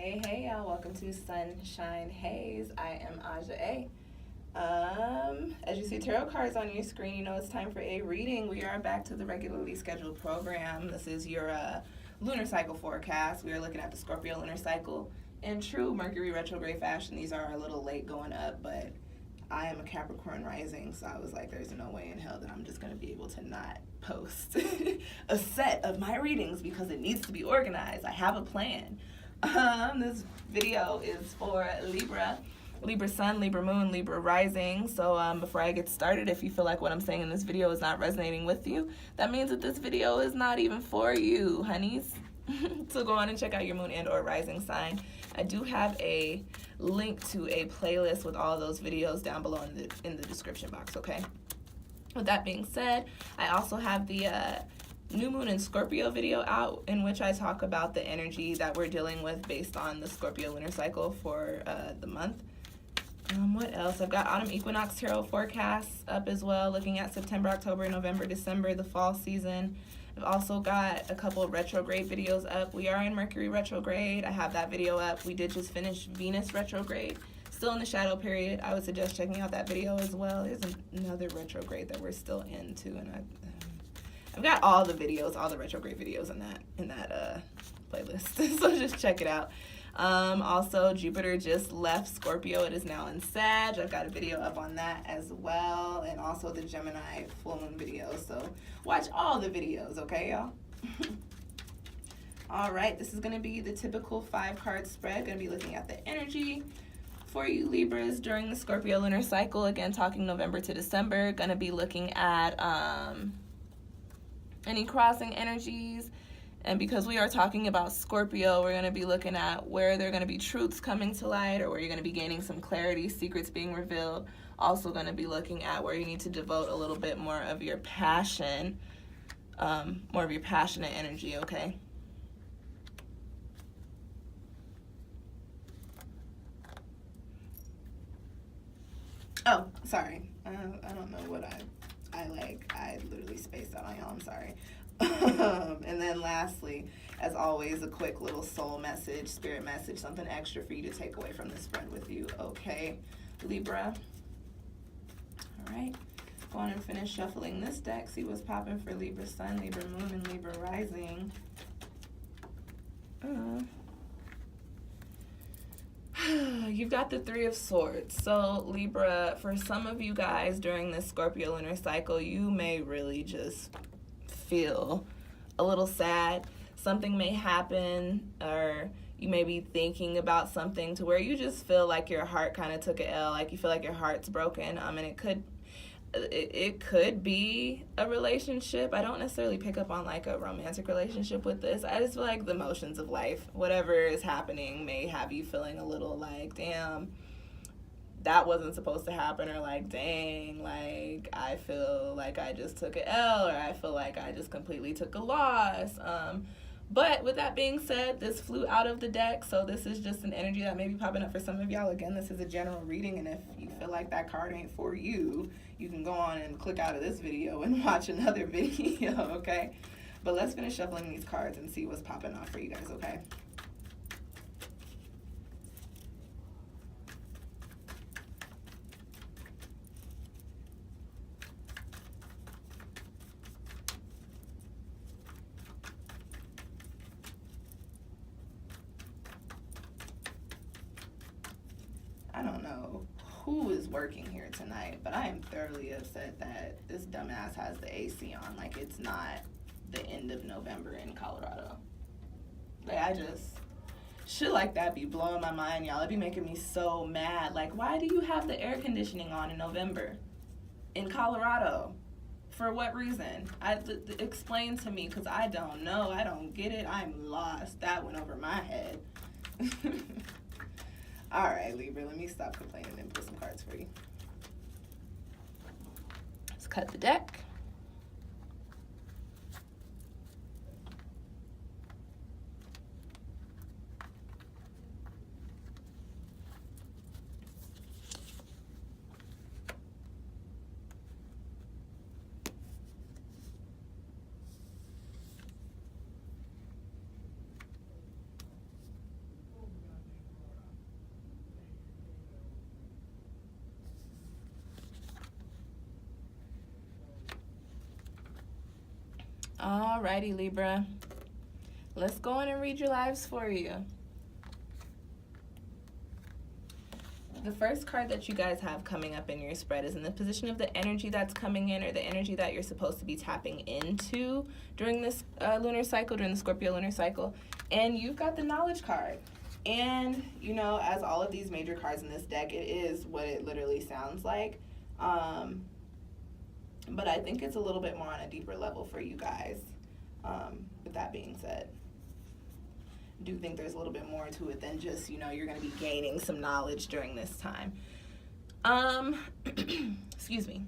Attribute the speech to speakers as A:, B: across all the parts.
A: Hey, y'all. Welcome to Sunshine Haze. I am Aja A. As you see tarot cards on your screen, you know it's time for a reading. We are back to the regularly scheduled program. This is your lunar cycle forecast. We are looking at the Scorpio lunar cycle in true Mercury retrograde fashion. These are a little late going up, but I am a Capricorn rising, so I was like, there's no way in hell that I'm just going to be able to not post a set of my readings because it needs to be organized. I have a plan. This video is for Libra, Libra Sun, Libra Moon, Libra Rising. So before I get started, if you feel like what I'm saying in this video is not resonating with you, that means that this video is not even for you, honeys. So go on and check out your moon and or rising sign. I do have a link to a playlist with all those videos down below in the description box, okay? With that being said, I also have the new moon and Scorpio video out in which I talk about the energy that we're dealing with based on the Scorpio lunar cycle for the month. What else? I've got Autumn Equinox tarot forecasts up as well, looking at September, October, November, December, the fall season. I've also got a couple of retrograde videos up. We are in Mercury retrograde. I have that video up. We did just finish Venus retrograde. Still in the shadow period. I would suggest checking out that video as well. There's another retrograde that we're still into, and I've got all the videos, all the retrograde videos in that playlist. So just check it out. Also, Jupiter just left Scorpio. It is now in Sag. I've got a video up on that as well, and also the Gemini full moon video. So watch all the videos, okay, y'all? All right, this is going to be the typical 5-card spread. Going to be looking at the energy for you Libras during the Scorpio lunar cycle. Again, talking November to December. Going to be looking at any crossing energies. And because we are talking about Scorpio, we're going to be looking at where there are going to be truths coming to light, or where you're going to be gaining some clarity, secrets being revealed. Also going to be looking at where you need to devote a little bit more of your passion, more of your passionate energy, okay? Oh, sorry. I don't know what I like. I literally spaced out on y'all. I'm sorry. And then lastly, as always, a quick little soul message, spirit message, something extra for you to take away from this spread with you, okay, Libra? All right, go on and finish shuffling this deck, see what's popping for Libra Sun, Libra Moon, and Libra Rising. You've got the 3 of Swords. So Libra, for some of you guys during this Scorpio lunar cycle, you may really just feel a little sad. Something may happen, or you may be thinking about something to where you just feel like your heart kind of took an L, like you feel like your heart's broken. And it could be a relationship. I don't necessarily pick up on like a romantic relationship with this. I just feel like the emotions of life, whatever is happening, may have you feeling a little like, damn, that wasn't supposed to happen, or like, dang, like I feel like I just took an L, or I feel like I just completely took a loss. But with that being said, this flew out of the deck, so this is just an energy that may be popping up for some of y'all. Again, this is a general reading, and if you feel like that card ain't for you, you can go on and click out of this video and watch another video, okay? But let's finish shuffling these cards and see what's popping off for you guys, okay? I don't know who is working here tonight, but I am thoroughly upset that this dumbass has the AC on. Like, it's not the end of November in Colorado. Like, shit like that be blowing my mind, y'all. It be making me so mad. Like, why do you have the air conditioning on in November in Colorado? For what reason? Explain to me, because I don't know. I don't get it. I'm lost. That went over my head. All right, Libra, let me stop complaining and pull some cards for you. Let's cut the deck. Alrighty, Libra. Let's go in and read your lives for you. The first card that you guys have coming up in your spread is in the position of the energy that's coming in, or the energy that you're supposed to be tapping into during this lunar cycle, during the Scorpio lunar cycle. And you've got the knowledge card. And, you know, as all of these major cards in this deck, it is what it literally sounds like. But I think it's a little bit more on a deeper level for you guys. With that being said, I do think there's a little bit more to it than just, you know, you're going to be gaining some knowledge during this time. Excuse me.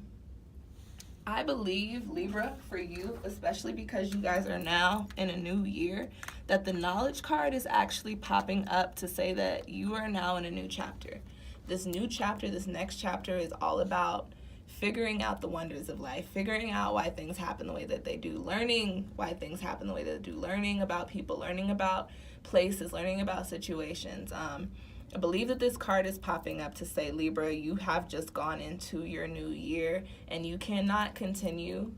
A: I believe, Libra, for you, especially because you guys are now in a new year, that the knowledge card is actually popping up to say that you are now in a new chapter. This new chapter, this next chapter is all about figuring out the wonders of life, figuring out why things happen the way that they do, learning why things happen the way that they do, learning about people, learning about places, learning about situations. I believe that this card is popping up to say, Libra, you have just gone into your new year, and you cannot continue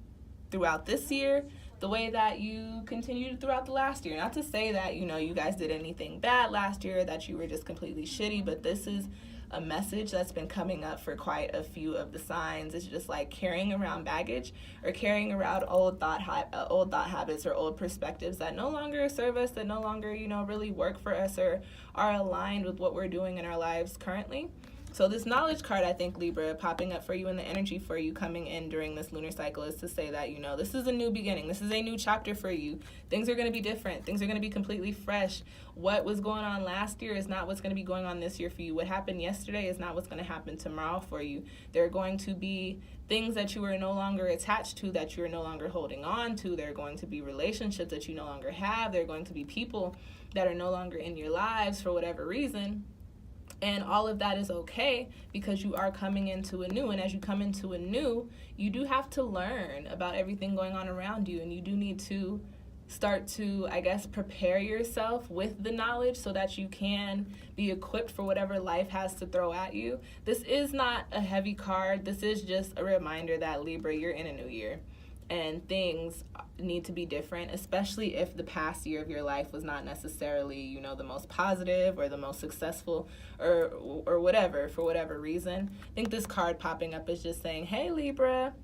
A: throughout this year the way that you continued throughout the last year. Not to say that, you know, you guys did anything bad last year, that you were just completely shitty, but this is a message that's been coming up for quite a few of the signs. It's just like carrying around baggage, or carrying around old thought habits or old perspectives that no longer serve us, that no longer, you know, really work for us or are aligned with what we're doing in our lives currently. So this knowledge card, I think, Libra, popping up for you, and the energy for you coming in during this lunar cycle is to say that, you know, this is a new beginning. This is a new chapter for you. Things are going to be different. Things are going to be completely fresh. What was going on last year is not what's going to be going on this year for you. What happened yesterday is not what's going to happen tomorrow for you. There are going to be things that you are no longer attached to, that you are no longer holding on to. There are going to be relationships that you no longer have. There are going to be people that are no longer in your lives for whatever reason. And all of that is okay, because you are coming into a new. And as you come into a new, you do have to learn about everything going on around you. And you do need to start to, I guess, prepare yourself with the knowledge so that you can be equipped for whatever life has to throw at you. This is not a heavy card. This is just a reminder that, Libra, you're in a new year. And things need to be different, especially if the past year of your life was not necessarily, you know, the most positive or the most successful or whatever, for whatever reason. I think this card popping up is just saying, hey, Libra,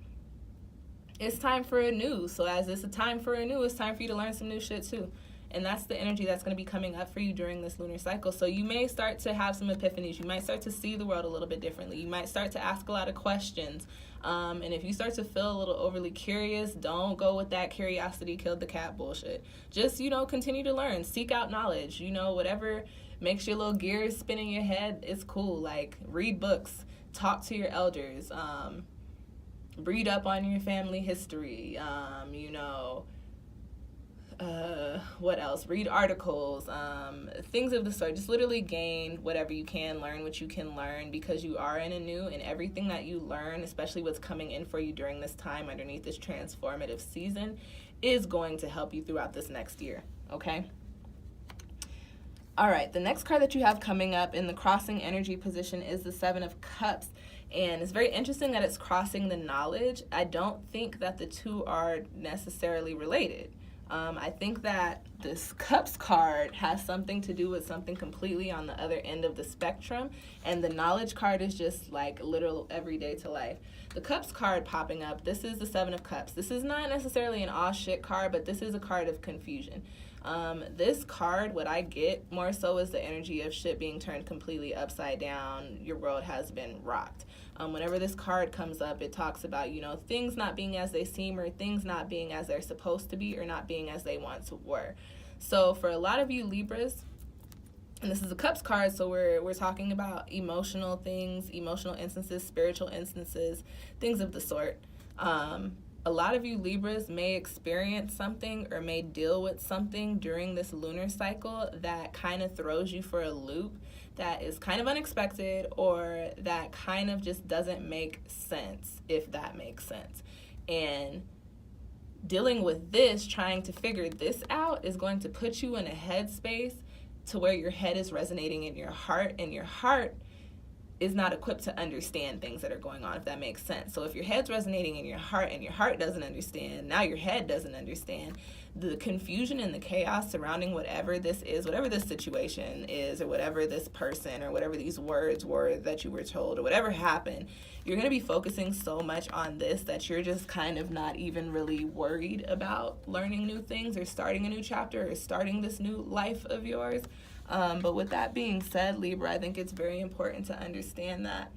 A: it's time for a new. So as it's a time for a new, it's time for you to learn some new shit too. And that's the energy that's going to be coming up for you during this lunar cycle. So you may start to have some epiphanies. You might start to see the world a little bit differently. You might start to ask a lot of questions. And if you start to feel a little overly curious, don't go with that curiosity killed the cat bullshit. Just, you know, continue to learn. Seek out knowledge. You know, whatever makes your little gears spin in your head, it's cool. Like, read books. Talk to your elders. Read up on your family history. You know... what else? Read articles, things of the sort. Just literally gain whatever you can, learn what you can learn, because you are in a new, and everything that you learn, especially what's coming in for you during this time underneath this transformative season, is going to help you throughout this next year, okay? All right, the next card that you have coming up in the crossing energy position is the Seven of Cups. And it's very interesting that it's crossing the knowledge. I don't think that the two are necessarily related. I think that this Cups card has something to do with something completely on the other end of the spectrum, and the knowledge card is just like literal everyday to life. The Cups card popping up, this is the Seven of Cups. This is not necessarily an aw shit card, but this is a card of confusion. This card, what I get more so is the energy of shit being turned completely upside down. Your world has been rocked. Whenever this card comes up, it talks about, you know, things not being as they seem, or things not being as they're supposed to be, or not being as they once were. So for a lot of you Libras, and this is a Cups card, so we're talking about emotional things, emotional instances, spiritual instances, things of the sort. A lot of you Libras may experience something or may deal with something during this lunar cycle that kind of throws you for a loop, that is kind of unexpected, or that kind of just doesn't make sense, if that makes sense. And dealing with this, trying to figure this out, is going to put you in a headspace to where your head is resonating in your heart, and your heart is not equipped to understand things that are going on, if that makes sense. So if your head's resonating in your heart and your heart doesn't understand, now your head doesn't understand, the confusion and the chaos surrounding whatever this is, whatever this situation is, or whatever this person, or whatever these words were that you were told, or whatever happened, you're going to be focusing so much on this that you're just kind of not even really worried about learning new things or starting a new chapter or starting this new life of yours. But with that being said, Libra, I think it's very important to understand that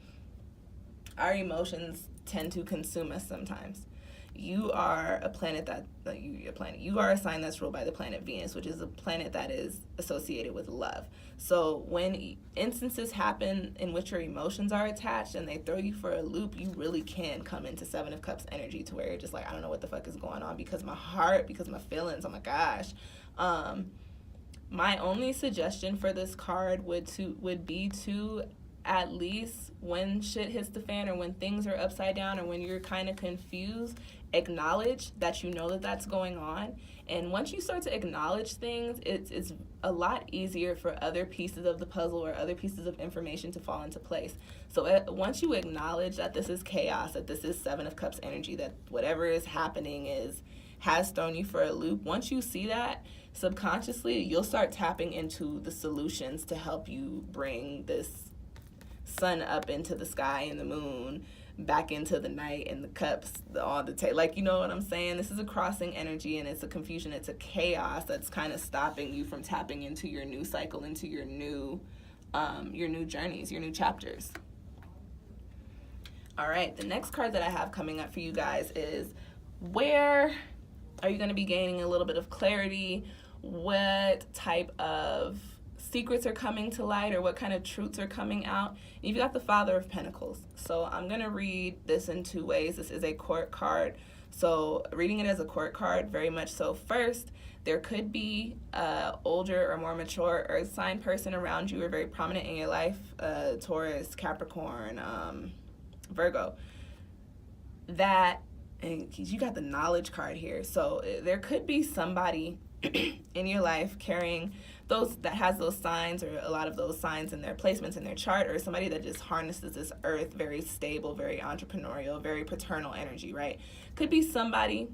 A: our emotions tend to consume us sometimes. You are a planet you are a sign that's ruled by the planet Venus, which is a planet that is associated with love. So when instances happen in which your emotions are attached and they throw you for a loop, you really can come into Seven of Cups energy to where you're just like, I don't know what the fuck is going on because my heart, because my feelings, oh my gosh. My only suggestion for this card would be to, at least when shit hits the fan or when things are upside down or when you're kind of confused, acknowledge that you know that that's going on. And once you start to acknowledge things, it's a lot easier for other pieces of the puzzle or other pieces of information to fall into place. So once you acknowledge that this is chaos, that this is Seven of Cups energy, that whatever is happening has thrown you for a loop, once you see that, subconsciously you'll start tapping into the solutions to help you bring this sun up into the sky and the moon back into the night and the cups, like, you know what I'm saying? This is a crossing energy and it's a confusion, it's a chaos that's kind of stopping you from tapping into your new cycle, into your new journeys, your new chapters. All right, the next card that I have coming up for you guys is, where are you going to be gaining a little bit of clarity? What type of secrets are coming to light, or what kind of truths are coming out? You've got the Father of Pentacles. So I'm going to read this in two ways. This is a court card. So reading it as a court card, very much so. First, there could be an older or more mature earth sign person around you or very prominent in your life, Taurus, Capricorn, Virgo, that, and you got the knowledge card here. So there could be somebody in your life carrying those, that has those signs or a lot of those signs in their placements in their chart, or somebody that just harnesses this earth, very stable, very entrepreneurial, very paternal energy, right? Could be somebody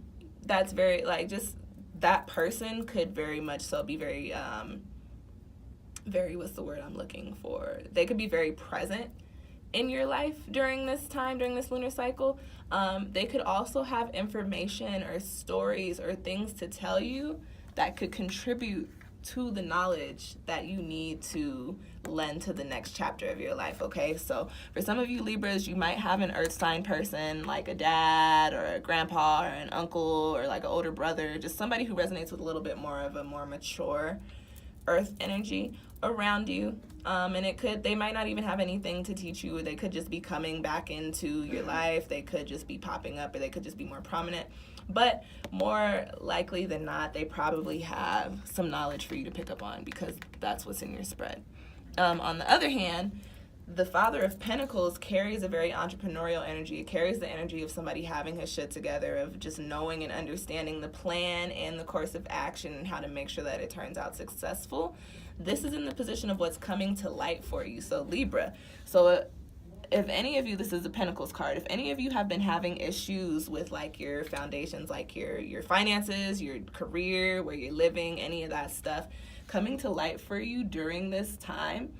A: that's very, like, just that person could very much so be very, what's the word I'm looking for? They could be very present in your life during this time, during this lunar cycle. They could also have information or stories or things to tell you that could contribute to the knowledge that you need to lend to the next chapter of your life, okay? So for some of you Libras, you might have an earth sign person, like a dad or a grandpa or an uncle or like an older brother, just somebody who resonates with a little bit more of a more mature earth energy around you. And they might not even have anything to teach you. They could just be coming back into your life. They could just be popping up, or they could just be more prominent. But more likely than not, they probably have some knowledge for you to pick up on, because that's what's in your spread. On the other hand, the Father of Pentacles carries a very entrepreneurial energy. It carries the energy of somebody having his shit together, of just knowing and understanding the plan and the course of action and how to make sure that it turns out successful. This is in the position of what's coming to light for you. So Libra. So if any of you, this is a Pentacles card, if any of you have been having issues with like your foundations, like your finances, your career, where you're living, any of that stuff coming to light for you during this time,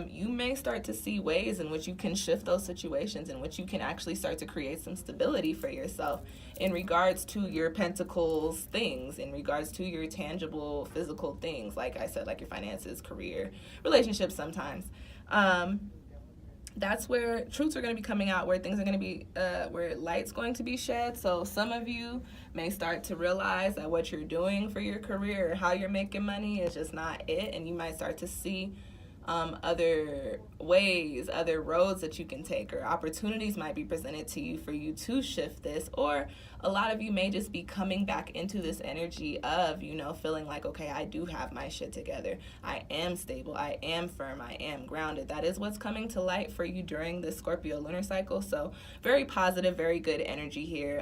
A: you may start to see ways in which you can shift those situations, in which you can actually start to create some stability for yourself in regards to your Pentacles things, in regards to your tangible physical things, like I said, like your finances, career, relationships sometimes. That's where truths are going to be coming out, where things are going to be, where light's going to be shed. So some of you may start to realize that what you're doing for your career or how you're making money is just not it, and you might start to see other ways, other roads that you can take, or opportunities might be presented to you for you to shift this. Or a lot of you may just be coming back into this energy of, feeling like, okay, I do have my shit together. I am stable. I am firm. I am grounded. That is what's coming to light for you during the Scorpio lunar cycle. So very positive, very good energy here.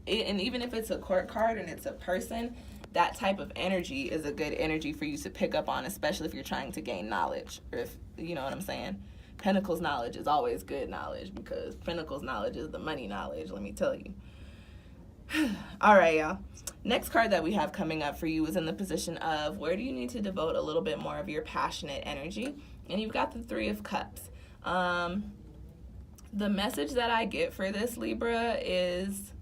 A: And even if it's a court card and it's a person, that type of energy is a good energy for you to pick up on, especially if you're trying to gain knowledge, or if, you know what I'm saying? Pentacles knowledge is always good knowledge, because Pentacles knowledge is the money knowledge, let me tell you. All right, y'all. Next card that we have coming up for you is in the position of where do you need to devote a little bit more of your passionate energy? And you've got the Three of Cups. The message that I get for this, Libra, is,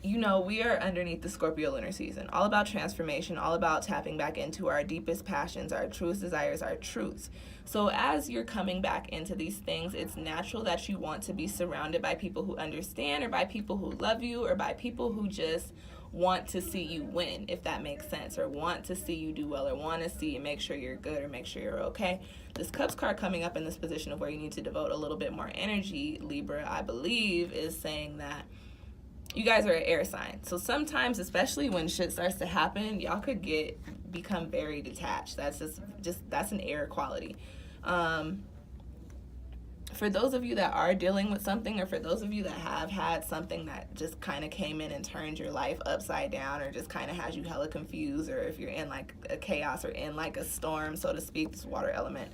A: you know, we are underneath the Scorpio lunar season, all about transformation, all about tapping back into our deepest passions, our truest desires, our truths. So as you're coming back into these things, it's natural that you want to be surrounded by people who understand, or by people who love you, or by people who just want to see you win, if that makes sense, or want to see you do well, or want to see you make sure you're good, or make sure you're okay. This Cups card coming up in this position of where you need to devote a little bit more energy, Libra, I believe, is saying that you guys are an air sign. So sometimes, especially when shit starts to happen, y'all could become very detached. That's just that's an air quality. For those of you that are dealing with something, or for those of you that have had something that just kind of came in and turned your life upside down, or just kind of has you hella confused, or if you're in like a chaos or in like a storm, so to speak, this water element,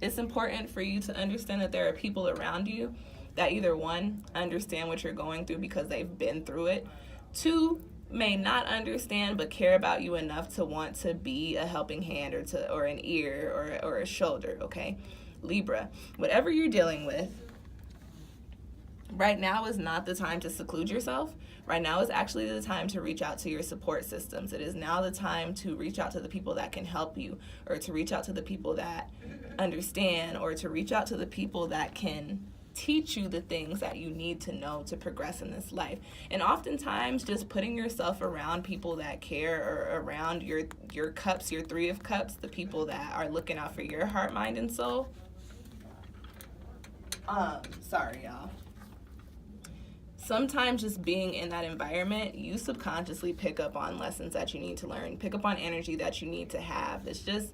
A: it's important for you to understand that there are people around you that either, one, understand what you're going through because they've been through it, two, may not understand but care about you enough to want to be a helping hand, or an ear, or a shoulder, okay? Libra, whatever you're dealing with, right now is not the time to seclude yourself. Right now is actually the time to reach out to your support systems. It is now the time to reach out to the people that can help you, or to reach out to the people that understand, or to reach out to the people that can teach you the things that you need to know to progress in this life. And oftentimes just putting yourself around people that care, or around your cups, your Three of Cups, the people that are looking out for your heart, mind, and soul. Sorry, y'all. Sometimes just being in that environment, you subconsciously pick up on lessons that you need to learn, pick up on energy that you need to have. It's just,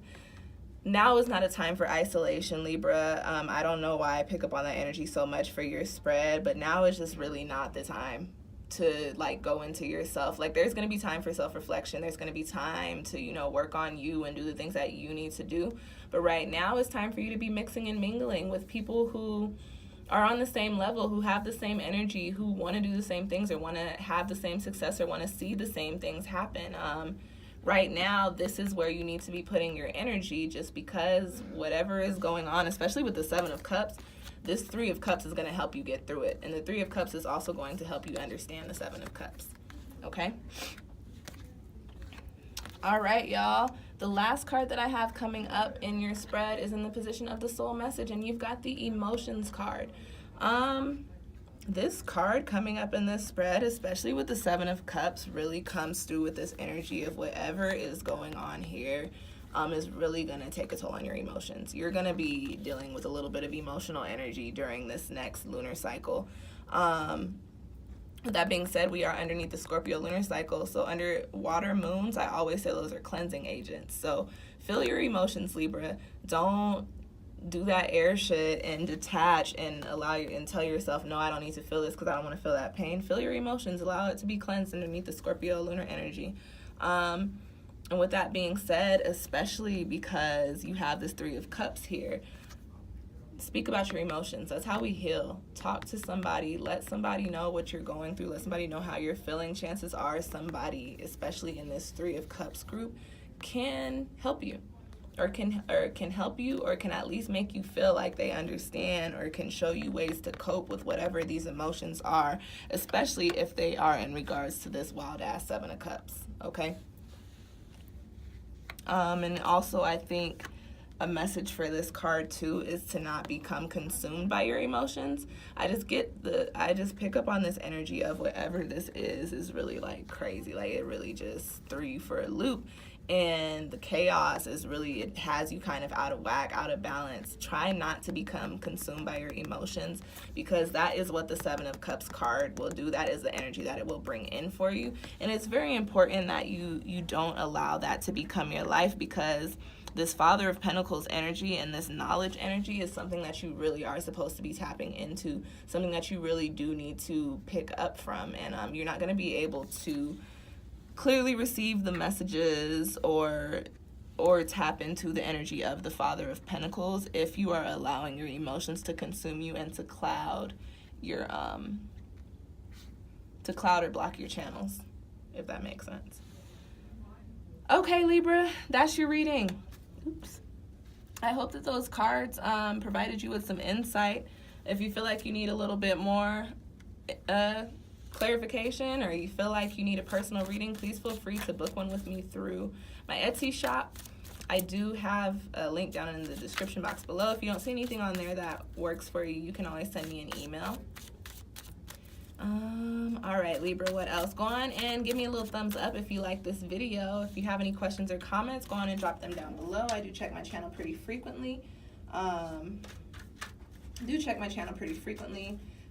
A: now is not a time for isolation, Libra. I don't know why I pick up on that energy so much for your spread, but now is just really not the time to like go into yourself. Like, there's going to be time for self-reflection. There's going to be time to, you know, work on you and do the things that you need to do. But right now it's time for you to be mixing and mingling with people who are on the same level, who have the same energy, who want to do the same things, or want to have the same success, or want to see the same things happen. Right now, this is where you need to be putting your energy, just because whatever is going on, especially with the Seven of Cups, this Three of Cups is going to help you get through it. And the Three of Cups is also going to help you understand the Seven of Cups. Okay? All right, y'all. The last card that I have coming up in your spread is in the position of the Soul Message, and you've got the Emotions card. This card coming up in this spread, especially with the Seven of Cups, really comes through with this energy of whatever is going on here is really going to take a toll on your emotions. You're going to be dealing with a little bit of emotional energy during this next lunar cycle. With that being said, we are underneath the Scorpio lunar cycle. So under water moons, I always say those are cleansing agents. So feel your emotions, Libra. Don't do that air shit and detach and and tell yourself, no, I don't need to feel this because I don't want to feel that pain. Feel your emotions. Allow it to be cleansed underneath the Scorpio lunar energy. And with that being said, especially because you have this Three of Cups here, speak about your emotions. That's how we heal. Talk to somebody. Let somebody know what you're going through. Let somebody know how you're feeling. Chances are somebody, especially in this Three of Cups group, can help you. Or can help you, or can at least make you feel like they understand, or can show you ways to cope with whatever these emotions are, especially if they are in regards to this wild-ass Seven of Cups, okay? And also, I think a message for this card, too, is to not become consumed by your emotions. I just pick up on this energy of whatever this is really, like, crazy. Like, it really just threw you for a loop. and the chaos is really, it has you kind of out of whack, out of balance. Try not to become consumed by your emotions, because that is what the Seven of Cups card will do. That is the energy that it will bring in for you. And it's very important that you don't allow that to become your life, because this Father of Pentacles energy and this knowledge energy is something that you really are supposed to be tapping into, something that you really do need to pick up from. And you're not going to be able to clearly receive the messages or tap into the energy of the Father of Pentacles if you are allowing your emotions to consume you and to cloud your or block your channels, if that makes sense. Okay, Libra, that's your reading. Oops. I hope that those cards provided you with some insight. If you feel like you need a little bit more clarification, or you feel like you need a personal reading, please feel free to book one with me through my Etsy shop. I do have a link down in the description box below. If you don't see anything on there that works for you, you can always send me an email. All right, Libra, what else? Go on and give me a little thumbs up if you like this video. If you have any questions or comments, go on and drop them down below. I do check my channel pretty frequently.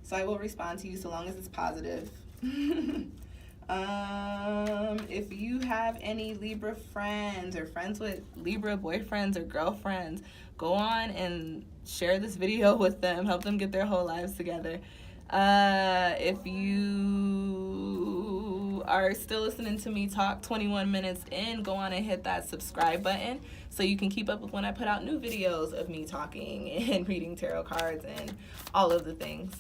A: So I will respond to you so long as it's positive. If you have any Libra friends or friends with Libra boyfriends or girlfriends, go on and share this video with them. Help them get their whole lives together. If you are still listening to me talk 21 minutes in, go on and hit that subscribe button so you can keep up with when I put out new videos of me talking and reading tarot cards and all of the things.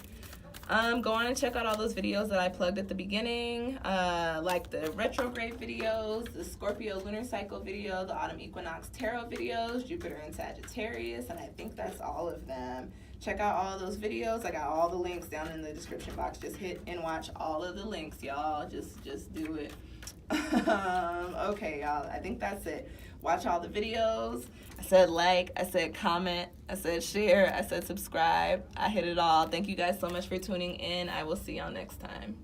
A: Go on and check out all those videos that I plugged at the beginning, like the retrograde videos, the Scorpio lunar cycle video, the Autumn Equinox tarot videos, Jupiter and Sagittarius, and I think that's all of them. Check out all of those videos. I got all the links down in the description box. Just hit and watch all of the links, y'all. Just do it. Okay, y'all, I think that's it. Watch all the videos. I said like, I said comment, I said share, I said subscribe. I hit it all. Thank you guys so much for tuning in. I will see y'all next time.